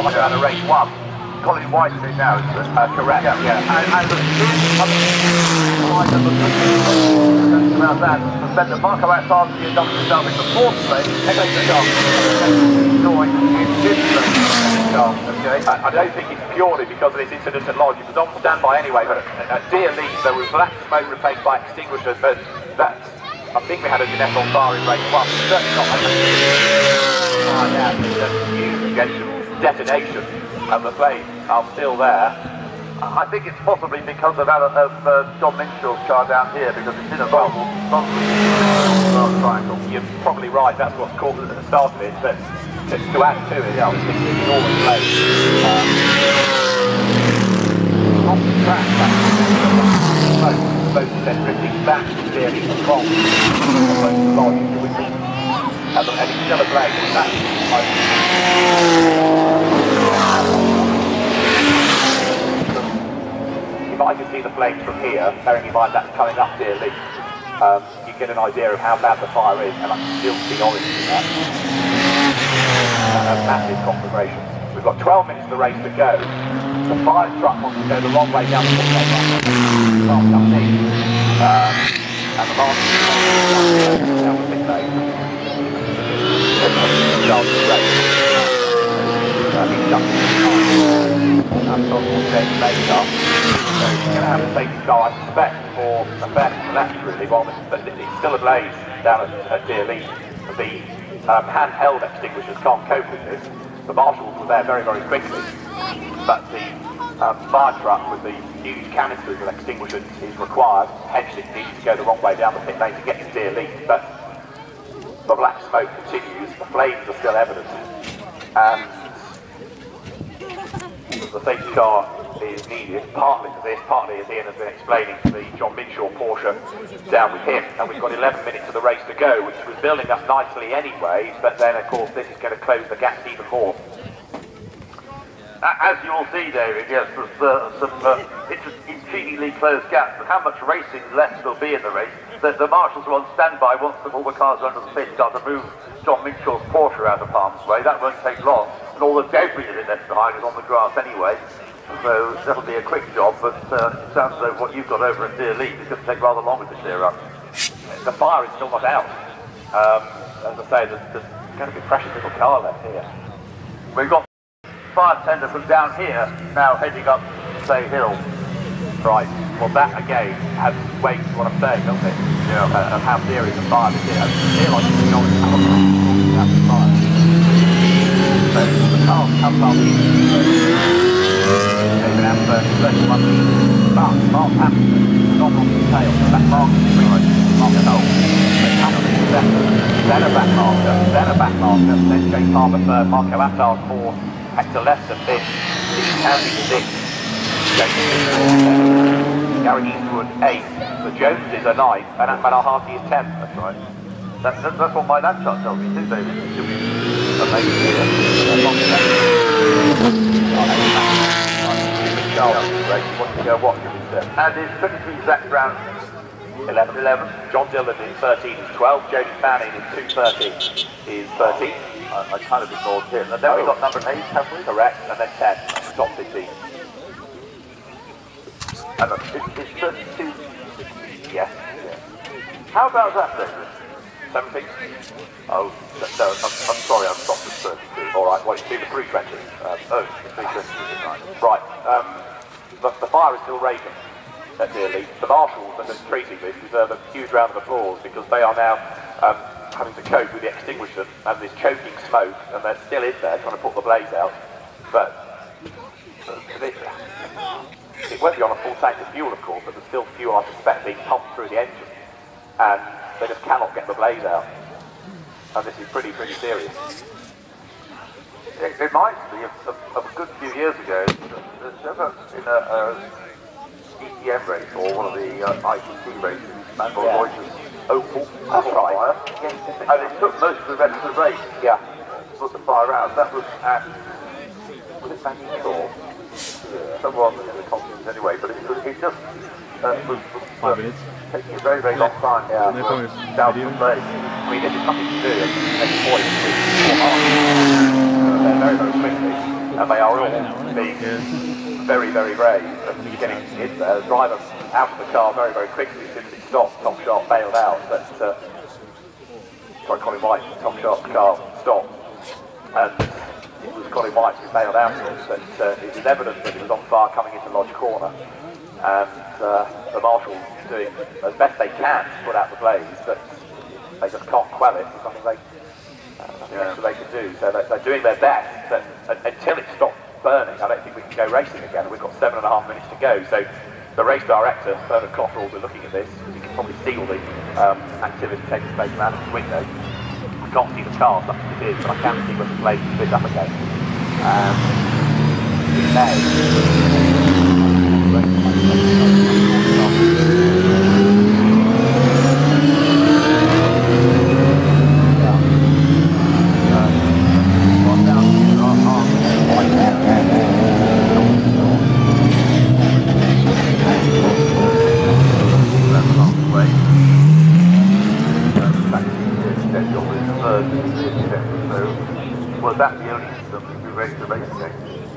Around a race 1. Colin White is now, isn't it? Correct, yeah. And the around that, then the Marco outside the double himself in the 4th place, joined in 5th place. Okay. I don't think it's purely because of this incident at Lodge. It was on standby anyway, but at dear lead there was black smoke replaced by extinguishers, but that's, I think we had a Ginetta on fire in race 1. Certainly not like a huge detonation, and the flames are still there. I think it's possibly because of John Minshaw's car down here, because it's in a vulnerable triangle. You're probably right, that's what's caused it at the start of it, but to add to it, yeah, it's enormous flames. On the track, both then drifting back clearly from the lodge, and it's still ablaze. If I can see the flames from here, bearing in mind that's coming up nearly, you get an idea of how bad the fire is, and I can still see orange in that. A massive conflagration. We've got 12 minutes of the race to go. The fire truck wants to go the wrong way down the pit lane. Can't come in. And the last down the pit lane. That's on the same makeup. So you're going to have a safety car, I suspect, for a fair collapse really, while it's still ablaze down at Deer Lead. The handheld extinguishers can't cope with this. The marshals were there very, very quickly, but the fire truck with the huge canisters of extinguishers is required, hence it needs to go the wrong way down the pit lane to get to Deer Lead. But the black smoke continues, the flames are still evident, and the safety car is needed, partly for this, partly as Ian has been explaining, to the John Minshaw Porsche down with him. And we've got 11 minutes of the race to go, which was building up nicely anyway, but then of course this is going to close the gaps even more. As you will see, David, yes, there's some intriguingly close gaps, but how much racing left will be in the race? The marshals are on standby once all the cars under the safety car to move John Minshaw's Porsche out of harm's way. That won't take long, and all the debris that is left behind is on the grass anyway. So that'll be a quick job, but it sounds as though what you've got over at Deer Lead is going to take rather longer to clear up. The fire is still not out. As I say, there's going to be a precious little car left here. We've got fire tender from down here now heading up Say Hill. Right, well that again adds weight to what I'm saying, doesn't it? Yeah. Of how serious the fire is. It feels like it's not the fire. So the cars come up David Amber, 31 metres, but Mark Hampton, not on the tail, so that mark is right. Mark Knoll, then a back marker, then James Palmer third, Marco Attard fourth, Hector Lester fifth, Steve County sixth, Gary Eastwood eighth, the Joneses are ninth, and Manar Harty is 10th. That's right. That's what my land chart tells me too, David. And is 23 Zach Brown 11. John Dillon in 13 is 12. Jody Fanning in 2:30 is 13. I kind of ignored him. And then we've got number 8, have we? Correct, and then 10, top 15. And it's 32. Yes. How about that, David? 17? Oh, no, I'm sorry, I've stopped at 32. Alright, well, you see the 320. The 320 is right. Right, the fire is still raging at Deer Lead. The marshals that are treating this deserve a huge round of applause because they are now having to cope with the extinguisher and this choking smoke, and they're still in there trying to put the blaze out. But it won't be on a full tank of fuel, of course, but there's still fuel, I suspect, being pumped through the engine. And they just cannot get the blaze out. And this is pretty serious. It reminds me of a good few years ago, in a ETM race, or one of the ITT races, Manuel Reuters Oulton. That's right. Fire. Yes, And it took most of the rest of the race to put the fire out. That was at, was it Bangor? Somewhere on the continent anyway, but it just was 5 minutes. taking a very long time down the place. I mean, this is nothing to do. They very quickly. and they are all being very, very brave and getting in there. The driver out of the car very, very quickly as soon as it stopped. Tom Sharp bailed out, but Colin White, Tom Sharp's car stopped, and it was Colin White who bailed out of it, but it was evident that it was on fire coming into Lodge Corner, and the marshals doing as best they can to put out the blaze, but they just can't quell it. There's nothing they can do, so they're doing their best, but until it stops burning, I don't think we can go racing again, and we've got 7.5 minutes to go. So the race director, Bernard Cottrell, will be looking at this, because you can probably see all the activity taking place out of his window. I can't see the car, such as it is, but I can see when the blaze is lit up again. It may. Was that the only incident we raced the race against?